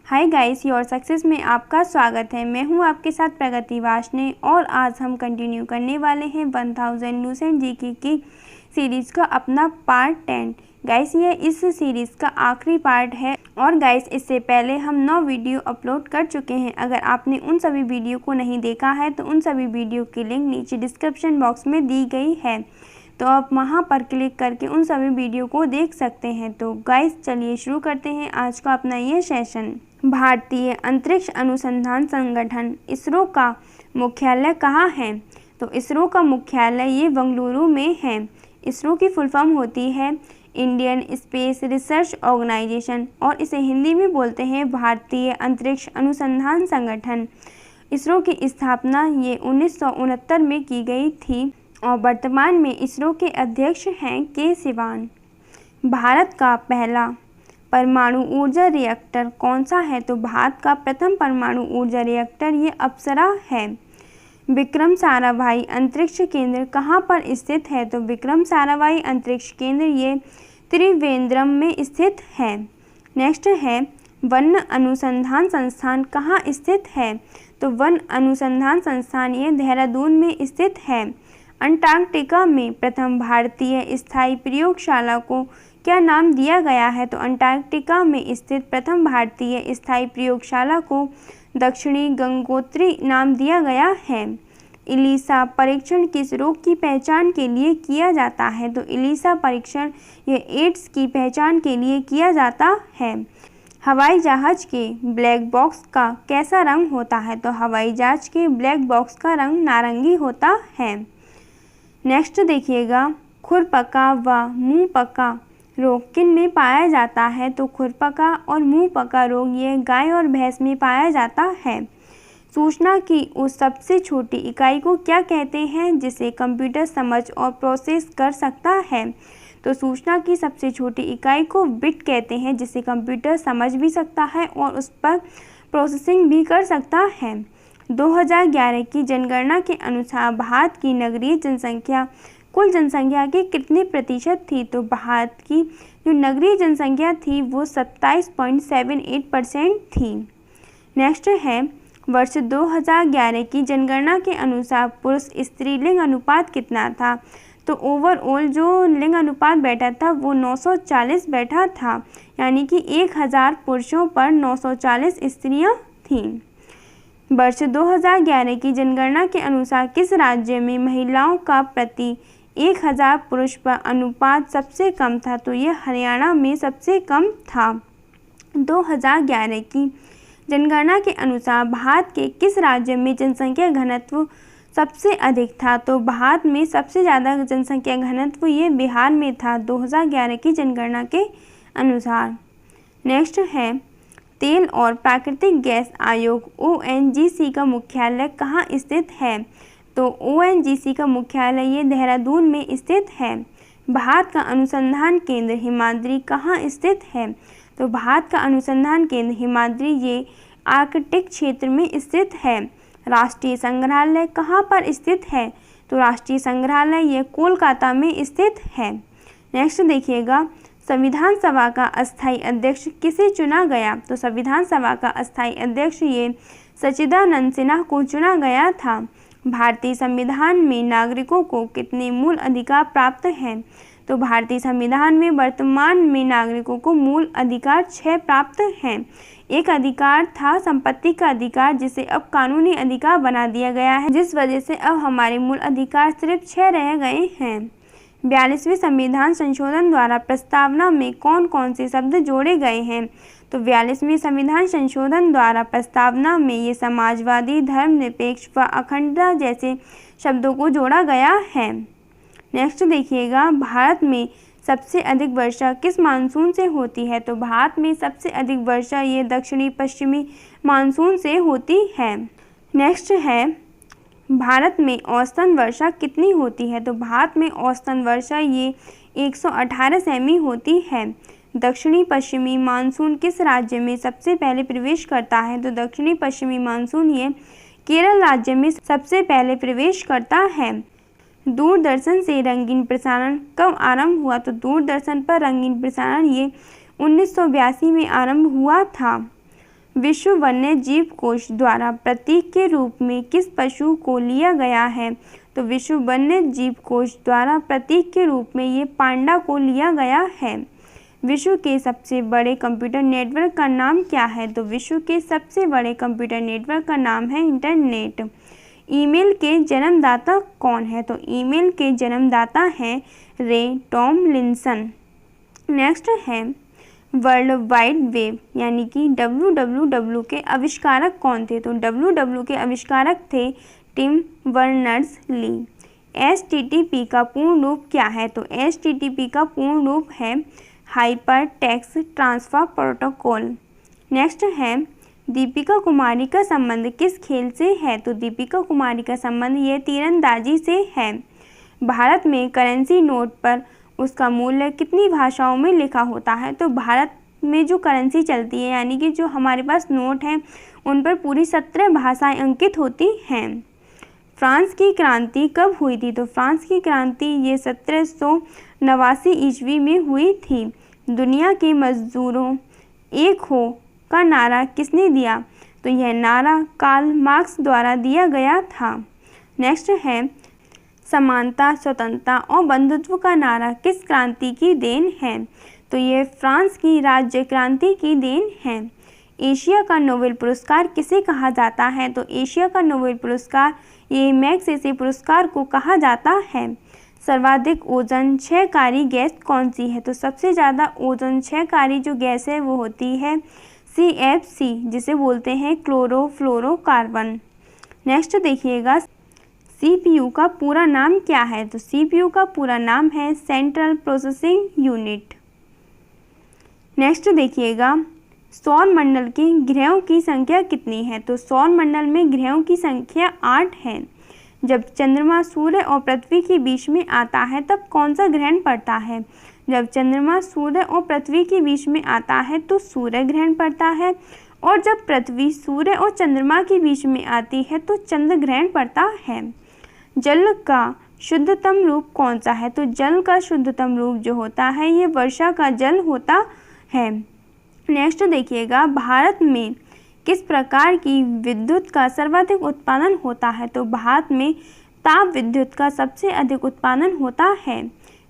Hi guys, your success में आपका स्वागत है। मैं हूं आपके साथ प्रगति वाशने और आज हम कंटिन्यू करने वाले हैं 1000 न्यूज़ जीके की सीरीज़ का अपना पार्ट 10। गाइस, ये इस सीरीज़ का आखिरी पार्ट है और गाइस इससे पहले हम 9 वीडियो अपलोड कर चुके हैं। अगर आपने उन सभी वीडियो को नहीं देखा है तो उन सभी वीडियो की लिंक नीचे डिस्क्रिप्शन बॉक्स में दी गई है, तो आप वहां पर क्लिक करके उन सभी वीडियो को देख सकते हैं। तो गाइस चलिए शुरू करते हैं आज का अपना ये सेशन। भारतीय अंतरिक्ष अनुसंधान संगठन इसरो का मुख्यालय कहाँ है? तो इसरो का मुख्यालय ये बेंगलुरु में है। इसरो की फुल फॉर्म होती है इंडियन स्पेस रिसर्च ऑर्गेनाइजेशन और इसे हिंदी में बोलते हैं भारतीय अंतरिक्ष अनुसंधान संगठन। इसरो की स्थापना ये 1969 में की गई थी और वर्तमान में इसरो के अध्यक्ष हैं के सिवान। भारत का पहला परमाणु ऊर्जा रिएक्टर कौन सा है? तो भारत का प्रथम परमाणु ऊर्जा रिएक्टर ये अप्सरा है। विक्रम साराभाई अंतरिक्ष केंद्र कहाँ पर स्थित है? तो विक्रम साराभाई अंतरिक्ष केंद्र ये त्रिवेंद्रम में स्थित है। नेक्स्ट है वन अनुसंधान संस्थान कहाँ स्थित है? तो वन अनुसंधान संस्थान ये देहरादून में स्थित है। अंटार्कटिका में प्रथम भारतीय स्थायी प्रयोगशाला को क्या नाम दिया गया है? तो अंटार्कटिका में स्थित प्रथम भारतीय स्थायी प्रयोगशाला को दक्षिणी गंगोत्री नाम दिया गया है। इलिसा परीक्षण किस रोग की पहचान के लिए किया जाता है? तो इलिसा परीक्षण ये एड्स की पहचान के लिए किया जाता है। हवाई जहाज के ब्लैक बॉक्स का कैसा रंग होता है? तो हवाई जहाज के ब्लैक बॉक्स का रंग नारंगी होता है। नेक्स्ट देखिएगा, खुरपका व मुंह पका रोग किन में पाया जाता है? तो खुरपका और मुंह पका रोग ये गाय और भैंस में पाया जाता है। सूचना की उस सबसे छोटी इकाई को क्या कहते हैं जिसे कंप्यूटर समझ और प्रोसेस कर सकता है? तो सूचना की सबसे छोटी इकाई को बिट कहते हैं, जिसे कंप्यूटर समझ भी सकता है और उस पर प्रोसेसिंग भी कर सकता है। 2011 की जनगणना के अनुसार भारत की नगरीय जनसंख्या कुल जनसंख्या के कितने प्रतिशत थी? तो भारत की जो नगरीय जनसंख्या थी वो 27.78% थी। नेक्स्ट है वर्ष 2011 की जनगणना के अनुसार पुरुष स्त्री लिंग अनुपात कितना था? तो ओवरऑल जो लिंग अनुपात बैठा था वो 940 बैठा था, यानी कि 1000 पुरुषों पर 940 स्त्रियां थीं। वर्ष 2011 की जनगणना के अनुसार किस राज्य में महिलाओं का प्रति 1000 पुरुष पर अनुपात सबसे कम था? तो ये हरियाणा में सबसे कम था। 2011 की जनगणना के अनुसार भारत के किस राज्य में जनसंख्या घनत्व सबसे अधिक था? तो भारत में सबसे ज़्यादा जनसंख्या घनत्व ये बिहार में था 2011 की जनगणना के अनुसार। नेक्स्ट है तेल और प्राकृतिक गैस आयोग ONGC का मुख्यालय कहाँ स्थित है? तो ONGC का मुख्यालय ये देहरादून में स्थित है। भारत का अनुसंधान केंद्र हिमाद्री कहाँ स्थित है? तो भारत का अनुसंधान केंद्र हिमाद्री ये आर्कटिक क्षेत्र में स्थित है। राष्ट्रीय संग्रहालय कहाँ पर स्थित है? तो राष्ट्रीय संग्रहालय ये कोलकाता में स्थित है। नेक्स्ट देखिएगा, संविधान सभा का अस्थायी अध्यक्ष किसे चुना गया? तो संविधान सभा का अस्थायी अध्यक्ष ये सच्चिदानंद सिन्हा को चुना गया था। भारतीय संविधान में नागरिकों को कितने मूल अधिकार प्राप्त हैं? तो भारतीय संविधान में वर्तमान में नागरिकों को मूल अधिकार 6 प्राप्त हैं। एक अधिकार था संपत्ति का अधिकार, जिसे अब कानूनी अधिकार बना दिया गया है, जिस वजह से अब हमारे मूल अधिकार सिर्फ 6 रह गए हैं। 42वें संविधान संशोधन द्वारा प्रस्तावना में कौन कौन से शब्द जोड़े गए हैं? तो 42वें संविधान संशोधन द्वारा प्रस्तावना में ये समाजवादी, धर्मनिरपेक्ष व अखंडता जैसे शब्दों को जोड़ा गया है। नेक्स्ट देखिएगा, भारत में सबसे अधिक वर्षा किस मानसून से होती है? तो भारत में सबसे अधिक वर्षा ये दक्षिणी पश्चिमी मानसून से होती है। नेक्स्ट है भारत में औसतन वर्षा कितनी होती है? तो भारत में औसतन वर्षा ये 118 सेमी होती है। दक्षिणी पश्चिमी मानसून किस राज्य में सबसे पहले प्रवेश करता है? तो दक्षिणी पश्चिमी मानसून ये केरल राज्य में सबसे पहले प्रवेश करता है। दूरदर्शन से रंगीन प्रसारण कब आरंभ हुआ? तो दूरदर्शन पर रंगीन प्रसारण ये 1982 में आरंभ हुआ था। विश्व वन्य जीव कोष द्वारा प्रतीक के रूप में किस पशु को लिया गया है? तो विश्व वन्य जीव कोष द्वारा प्रतीक के रूप में ये पांडा को लिया गया है। विश्व के सबसे बड़े कंप्यूटर नेटवर्क का नाम क्या है? तो विश्व के सबसे बड़े कंप्यूटर नेटवर्क का नाम है इंटरनेट। ईमेल के जन्मदाता कौन है? तो ईमेल के जन्मदाता हैं रे टॉमलिंसन। नेक्स्ट है वर्ल्ड वाइड वेब यानी कि WWW के आविष्कारक कौन थे? तो WWW के आविष्कारक थे टिम बर्नर्स-ली। HTTP का पूर्ण रूप क्या है? तो HTTP का पूर्ण रूप है hyper text transfer protocol. Next है दीपिका कुमारी का संबंध किस खेल से है? तो दीपिका कुमारी का संबंध ये तीरंदाजी से है। भारत में करेंसी नोट पर उसका मूल्य कितनी भाषाओं में लिखा होता है? तो भारत में जो करेंसी चलती है यानी कि जो हमारे पास नोट हैं उन पर पूरी 17 भाषाएं अंकित होती हैं। फ्रांस की क्रांति कब हुई थी? तो फ्रांस की क्रांति ये 1789 ईस्वी में हुई थी। दुनिया के मजदूरों एक हो का नारा किसने दिया? तो यह नारा कार्ल मार्क्स द्वारा दिया गया था। नेक्स्ट है समानता, स्वतंत्रता और बंधुत्व का नारा किस क्रांति की देन है? तो ये फ्रांस की राज्य क्रांति की देन है। एशिया का नोबेल पुरस्कार किसे कहा जाता है? तो एशिया का नोबेल पुरस्कार ये मैग्सेसे पुरस्कार को कहा जाता है। सर्वाधिक ओजन क्षयकारी गैस कौन सी है? तो सबसे ज़्यादा ओजन क्षयकारी जो गैस है वो होती है CFC जिसे बोलते हैं क्लोरोफ्लोरोकार्बन। नेक्स्ट देखिएगा CPU का पूरा नाम क्या है? तो CPU का पूरा नाम है सेंट्रल प्रोसेसिंग यूनिट। नेक्स्ट देखिएगा सौर मंडल के ग्रहों की संख्या कितनी है? तो सौर मंडल में ग्रहों की संख्या 8 है। जब चंद्रमा सूर्य और पृथ्वी के बीच में आता है तब कौन सा ग्रहण पड़ता है? जब चंद्रमा सूर्य और पृथ्वी के बीच में आता है तो सूर्य ग्रहण पड़ता है, और जब पृथ्वी सूर्य और चंद्रमा के बीच में आती है तो चंद्र ग्रहण पड़ता है। जल का शुद्धतम रूप कौन सा है? तो जल का शुद्धतम रूप जो होता है ये वर्षा का जल होता है। नेक्स्ट देखिएगा भारत में किस प्रकार की विद्युत का सर्वाधिक उत्पादन होता है? तो भारत में ताप विद्युत का सबसे अधिक उत्पादन होता है।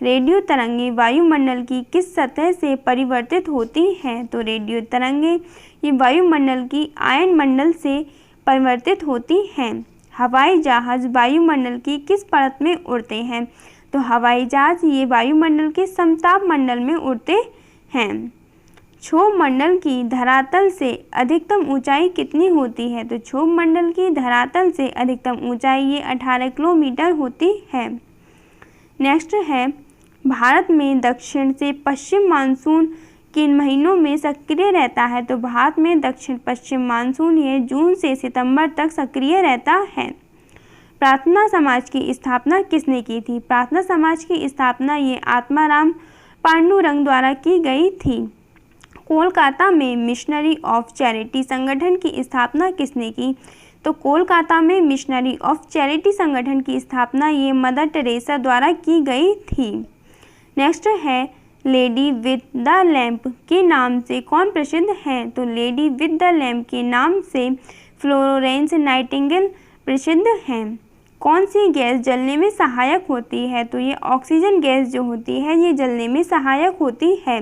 रेडियो तरंगें वायुमंडल की किस सतह से परिवर्तित होती हैं? तो रेडियो तरंगें ये वायुमंडल की आयन मंडल से परिवर्तित होती हैं। हवाई जहाज वायुमंडल की किस परत में उड़ते हैं? तो हवाई जहाज ये वायुमंडल के समताप मंडल में उड़ते हैं। क्षोभ मंडल की धरातल से अधिकतम ऊंचाई कितनी होती है? तो क्षोभ मंडल की धरातल से अधिकतम ऊंचाई ये 18 किलोमीटर होती है। नेक्स्ट है भारत में दक्षिण से पश्चिम मानसून किन महीनों में सक्रिय रहता है? तो भारत में दक्षिण पश्चिम मानसून ये जून से सितंबर तक सक्रिय रहता है। प्रार्थना समाज की स्थापना किसने की थी? प्रार्थना समाज की स्थापना ये आत्माराम पांडुरंग द्वारा की गई थी। कोलकाता में मिशनरी ऑफ चैरिटी संगठन की स्थापना किसने की? तो कोलकाता में मिशनरी ऑफ चैरिटी संगठन की स्थापना ये मदर टेरेसा द्वारा की गई थी। नेक्स्ट है लेडी विद द लैम्प के नाम से कौन प्रसिद्ध है? तो लेडी विद द लैम्प के नाम से फ्लोरेंस नाइटिंगेल प्रसिद्ध हैं। कौन सी गैस जलने में सहायक होती है? तो ये ऑक्सीजन गैस जो होती है ये जलने में सहायक होती है।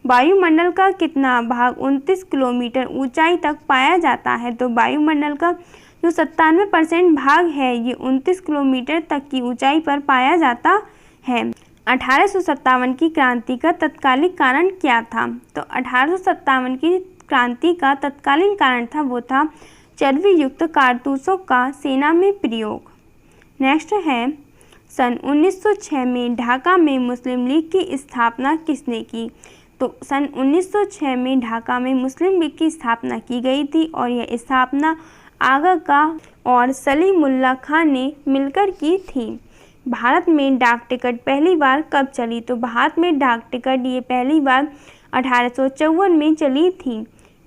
वायुमंडल का कितना भाग 29 किलोमीटर ऊंचाई तक पाया जाता है? तो वायुमंडल का जो 97% भाग है ये 29 किलोमीटर तक की ऊंचाई पर पाया जाता है। 1857 की क्रांति का तत्कालिक कारण क्या था? तो 1857 की क्रांति का तत्कालीन कारण था वो था चर्बी युक्त कारतूसों का सेना में प्रयोग। नेक्स्ट है सन 1906 में ढाका में मुस्लिम लीग की स्थापना किसने की? तो सन 1906 में ढाका में मुस्लिम लीग की स्थापना की गई थी और यह स्थापना आगा का और सलीमुल्लाह खान ने मिलकर की थी। भारत में डाक टिकट पहली बार कब चली? तो भारत में डाक टिकट ये पहली बार 1854 में चली थी।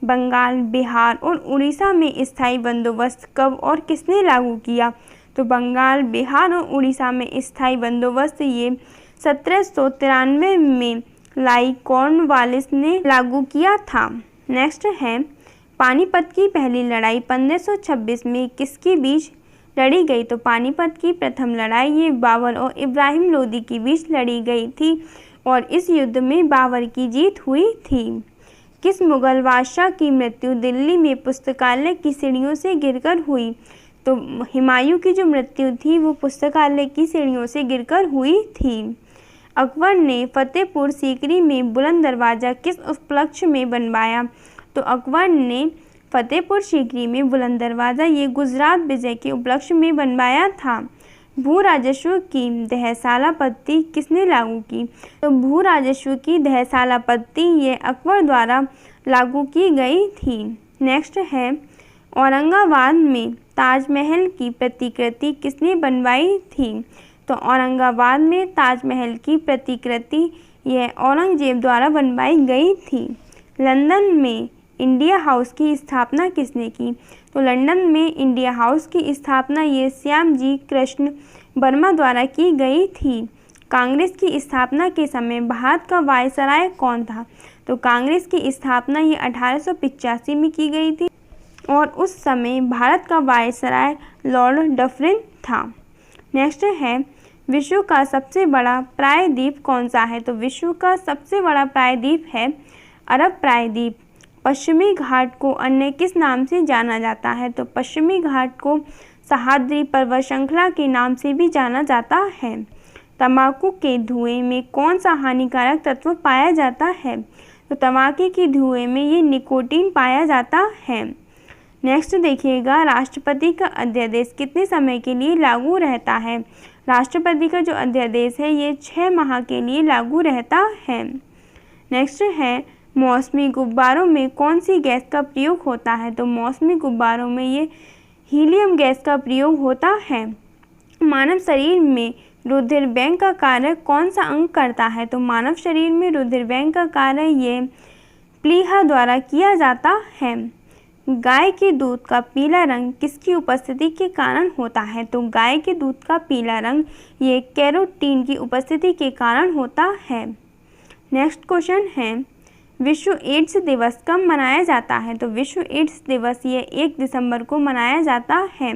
बंगाल, बिहार और उड़ीसा में स्थायी बंदोबस्त कब और किसने लागू किया? तो बंगाल, बिहार और उड़ीसा में स्थायी बंदोबस्त ये 1793 में लॉर्ड कॉर्नवालिस ने लागू किया था। नेक्स्ट है पानीपत की पहली लड़ाई 1526 में किसके बीच लड़ी गई? तो पानीपत की प्रथम लड़ाई ये बाबर और इब्राहिम लोदी के बीच लड़ी गई थी और इस युद्ध में बाबर की जीत हुई थी। किस मुगल बादशाह की मृत्यु दिल्ली में पुस्तकालय की सीढ़ियों से गिरकर हुई? तो हुमायूं की जो मृत्यु थी वो पुस्तकालय की सीढ़ियों से गिरकर हुई थी। अकबर ने फतेहपुर सीकरी में बुलंद दरवाज़ा किस उपलक्ष्य में बनवाया? तो अकबर ने फतेहपुर सीकरी में बुलंद दरवाज़ा ये गुजरात विजय के उपलक्ष्य में बनवाया था। भू राजस्व की दहसाला पत्ती किसने लागू की? तो भू राजस्व की दहसाला पत्ती ये अकबर द्वारा लागू की गई थी। नेक्स्ट है, औरंगाबाद में ताजमहल की प्रतिकृति किसने बनवाई थी? तो औरंगाबाद में ताजमहल की प्रतिकृति यह औरंगजेब द्वारा बनवाई गई थी। लंदन में इंडिया हाउस की स्थापना किसने की? तो लंदन में इंडिया हाउस की स्थापना ये श्यामजी कृष्ण वर्मा द्वारा की गई थी। कांग्रेस की स्थापना के समय भारत का वायसराय कौन था? तो कांग्रेस की स्थापना ये 1885 में की गई थी और उस समय भारत का वायसराय लॉर्ड डफरिन था। नेक्स्ट है, विश्व का सबसे बड़ा प्रायद्वीप कौन सा है? तो विश्व का सबसे बड़ा प्रायद्वीप है अरब प्रायद्वीप। पश्चिमी घाट को अन्य किस नाम से जाना जाता है? तो पश्चिमी घाट को सह्याद्री पर्वत श्रृंखला के नाम से भी जाना जाता है। तंबाकू के धुएं में कौन सा हानिकारक तत्व पाया जाता है? तो तंबाकू के धुएं में ये निकोटीन पाया जाता है। नेक्स्ट देखिएगा, राष्ट्रपति का अध्यादेश कितने समय के लिए लागू रहता है? राष्ट्रपति का जो अध्यादेश है ये 6 माह के लिए लागू रहता है। नेक्स्ट है, मौसमी गुब्बारों में कौन सी गैस का प्रयोग होता है? तो मौसमी गुब्बारों में ये हीलियम गैस का प्रयोग होता है। मानव शरीर में रुधिर बैंक का कार्य कौन सा अंग करता है? तो मानव शरीर में रुधिर बैंक का कार्य ये प्लीहा द्वारा किया जाता है। गाय के दूध का पीला रंग किसकी उपस्थिति के कारण होता है? तो गाय के दूध का पीला रंग ये कैरोटीन की उपस्थिति के कारण होता है। नेक्स्ट क्वेश्चन है, विश्व एड्स दिवस कब मनाया जाता है? तो विश्व एड्स दिवस ये 1 दिसंबर को मनाया जाता है।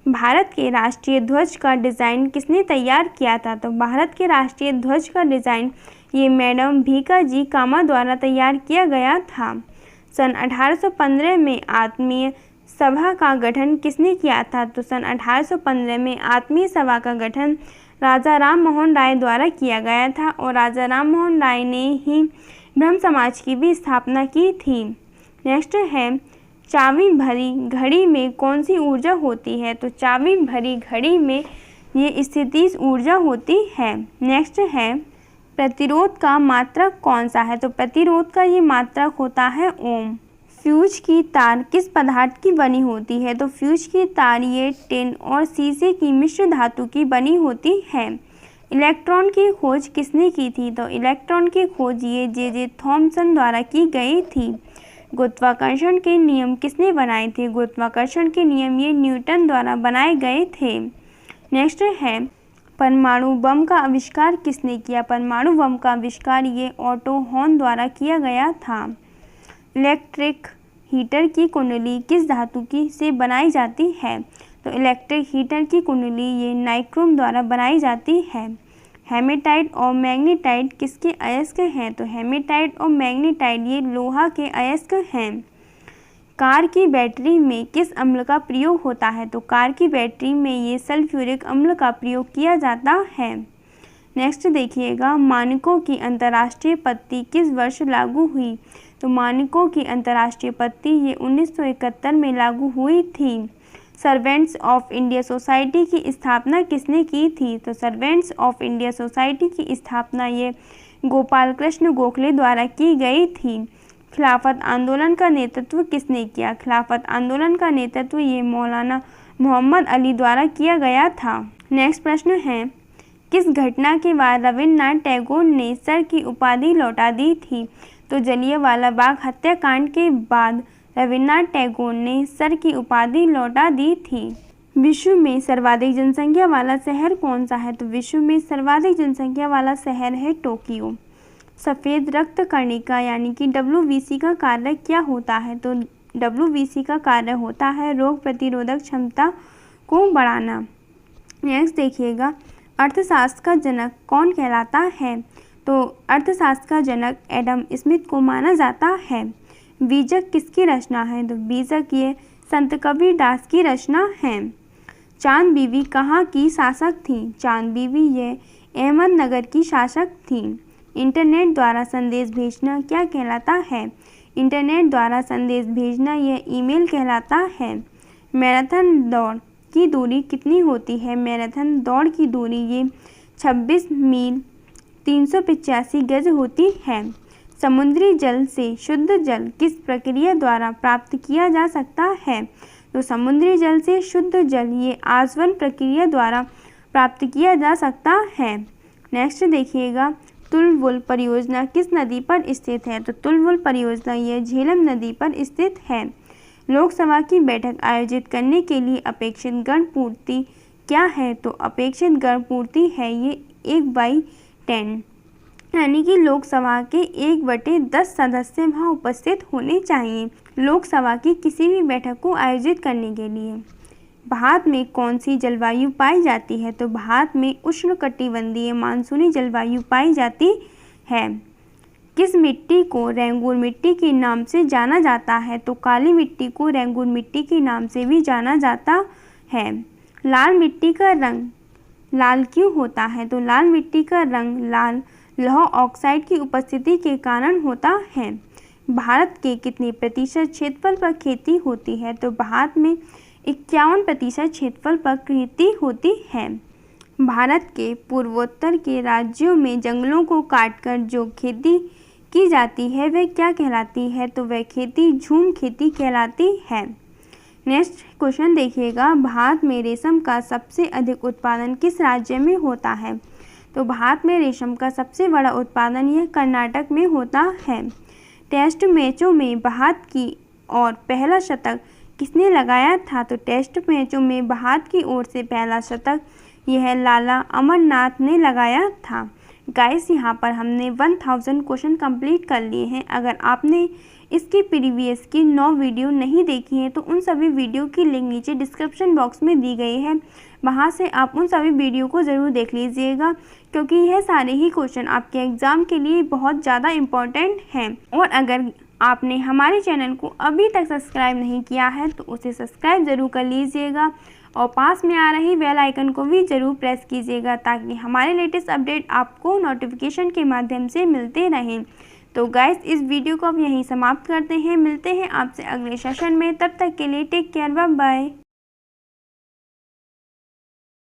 भारत के राष्ट्रीय ध्वज का डिज़ाइन किसने तैयार किया था? तो भारत के राष्ट्रीय ध्वज का डिज़ाइन ये मैडम भीकाजी कामा द्वारा तैयार किया गया था। सन 1815 में आत्मीय सभा का गठन किसने किया था? तो सन 1815 में आत्मीय सभा का गठन राजा राम मोहन राय द्वारा किया गया था और राजा राम मोहन राय ने ही ब्रह्म समाज की भी स्थापना की थी। नेक्स्ट है, चाबी भरी घड़ी में कौन सी ऊर्जा होती है? तो चाबी भरी घड़ी में ये स्थितिज ऊर्जा होती है। नेक्स्ट है, प्रतिरोध का मात्रक कौन सा है? तो प्रतिरोध का ये मात्रक होता है ओम। फ्यूज की तार किस पदार्थ की बनी होती है? तो फ्यूज की तार ये टिन और शीशे की मिश्र धातु की बनी होती है। इलेक्ट्रॉन की खोज किसने की थी? तो इलेक्ट्रॉन की खोज ये जे थॉमसन द्वारा की गई थी। गुरुत्वाकर्षण के नियम किसने बनाए थे? गुरुत्वाकर्षण के नियम ये न्यूटन द्वारा बनाए गए थे। नेक्स्ट है, परमाणु बम का आविष्कार किसने किया? परमाणु बम का आविष्कार ये ऑटो हॉर्न द्वारा किया गया था। इलेक्ट्रिक हीटर की कुंडली किस धातु की से बनाई जाती है? तो इलेक्ट्रिक हीटर की कुंडली ये नाइक्रोम द्वारा बनाई जाती है। हेमेटाइट और मैग्नेटाइट किसके अयस्क हैं? तो हेमेटाइट और मैग्नेटाइट ये लोहा के अयस्क हैं। कार की बैटरी में किस अम्ल का प्रयोग होता है? तो कार की बैटरी में ये सल्फ्यूरिक अम्ल का प्रयोग किया जाता है। नेक्स्ट देखिएगा, मानकों की अंतर्राष्ट्रीय पत्ती किस वर्ष लागू हुई? तो मानकों की अंतर्राष्ट्रीय पत्ती ये 1971 में लागू हुई थी। सर्वेंट्स ऑफ इंडिया सोसाइटी की स्थापना किसने की थी? तो सर्वेंट्स ऑफ इंडिया सोसाइटी की स्थापना ये गोपाल कृष्ण गोखले द्वारा की गई थी। खिलाफत आंदोलन का नेतृत्व किसने किया? खिलाफत आंदोलन का नेतृत्व ये मौलाना मोहम्मद अली द्वारा किया गया था। नेक्स्ट प्रश्न है, किस घटना के बाद रविन्द्रनाथ टैगोर ने सर की उपाधि लौटा दी थी? तो जलियांवाला बाग हत्याकांड के बाद रविन्द्रनाथ टैगोर ने सर की उपाधि लौटा दी थी। विश्व में सर्वाधिक जनसंख्या वाला शहर कौन सा है? तो विश्व में सर्वाधिक जनसंख्या वाला शहर है टोक्यो। सफ़ेद रक्त कणिका यानी कि WBC का कार्य क्या होता है? तो WBC का कार्य होता है रोग प्रतिरोधक क्षमता को बढ़ाना। नेक्स्ट देखिएगा, अर्थशास्त्र का जनक कौन कहलाता है? तो अर्थशास्त्र का जनक एडम स्मिथ को माना जाता है। बीजक किसकी रचना है? तो बीजक ये संत कबीर दास की रचना है। चांद बीबी कहाँ की शासक थी? चांद बीबी ये अहमदनगर की शासक थी। इंटरनेट द्वारा संदेश भेजना क्या कहलाता है? इंटरनेट द्वारा संदेश भेजना यह ईमेल कहलाता है। मैराथन दौड़ की दूरी कितनी होती है? मैराथन दौड़ की दूरी ये 26 मील 385 गज होती है। समुद्री जल से शुद्ध जल किस प्रक्रिया द्वारा प्राप्त किया जा सकता है? तो समुद्री जल से शुद्ध जल ये आसवन प्रक्रिया द्वारा प्राप्त किया जा सकता है। नेक्स्ट देखिएगा, तुलवुल परियोजना किस नदी पर स्थित है? तो तुलवुल परियोजना ये झेलम नदी पर स्थित है। लोकसभा की बैठक आयोजित करने के लिए अपेक्षित गण पूर्ति क्या है? तो अपेक्षित गण पूर्ति है ये 1/10, यानी कि लोकसभा के 1/10 सदस्य वहाँ उपस्थित होने चाहिए लोकसभा की किसी भी बैठक को आयोजित करने के लिए। भारत में कौन सी जलवायु पाई जाती है? तो भारत में उष्णकटिबंधीय मानसूनी जलवायु पाई जाती है। किस मिट्टी को रेंगून मिट्टी के नाम से जाना जाता है? तो काली मिट्टी को रेंगून मिट्टी के नाम से भी जाना जाता है। लाल मिट्टी का रंग लाल क्यों होता है? तो लाल मिट्टी का रंग लाल लौह ऑक्साइड की उपस्थिति के कारण होता है। भारत के कितने प्रतिशत क्षेत्रफल पर खेती होती है? तो भारत में 51% क्षेत्रफल पर खेती होती है। भारत के पूर्वोत्तर के राज्यों में जंगलों को काटकर जो खेती की जाती है वह क्या कहलाती है? तो वह खेती झूम खेती कहलाती है। नेक्स्ट क्वेश्चन देखिएगा, भारत में रेशम का सबसे अधिक उत्पादन किस राज्य में होता है? तो भारत में रेशम का सबसे बड़ा उत्पादन यह कर्नाटक में होता है। टेस्ट मैचों में भारत की ओर पहला शतक किसने लगाया था? तो टेस्ट मैचों में भारत की ओर से पहला शतक यह लाला अमरनाथ ने लगाया था। गाइस, यहाँ पर हमने 1000 क्वेश्चन कंप्लीट कर लिए हैं। अगर आपने इसकी प्रीवियस की 9 वीडियो नहीं देखी है तो उन सभी वीडियो की लिंक नीचे डिस्क्रिप्शन बॉक्स में दी गई है, वहाँ से आप उन सभी वीडियो को ज़रूर देख लीजिएगा, क्योंकि यह सारे ही क्वेश्चन आपके एग्ज़ाम के लिए बहुत ज़्यादा इम्पॉर्टेंट हैं। और अगर आपने हमारे चैनल को अभी तक सब्सक्राइब नहीं किया है तो उसे सब्सक्राइब ज़रूर कर लीजिएगा और पास में आ रही बेल आइकन को भी ज़रूर प्रेस कीजिएगा, ताकि हमारे लेटेस्ट अपडेट आपको नोटिफिकेशन के माध्यम से मिलते रहें। तो गाइस, इस वीडियो को अब यहीं समाप्त करते हैं। मिलते हैं आपसे अगले सेशन में, तब तक के लिए टेक केयर, बाय बाय।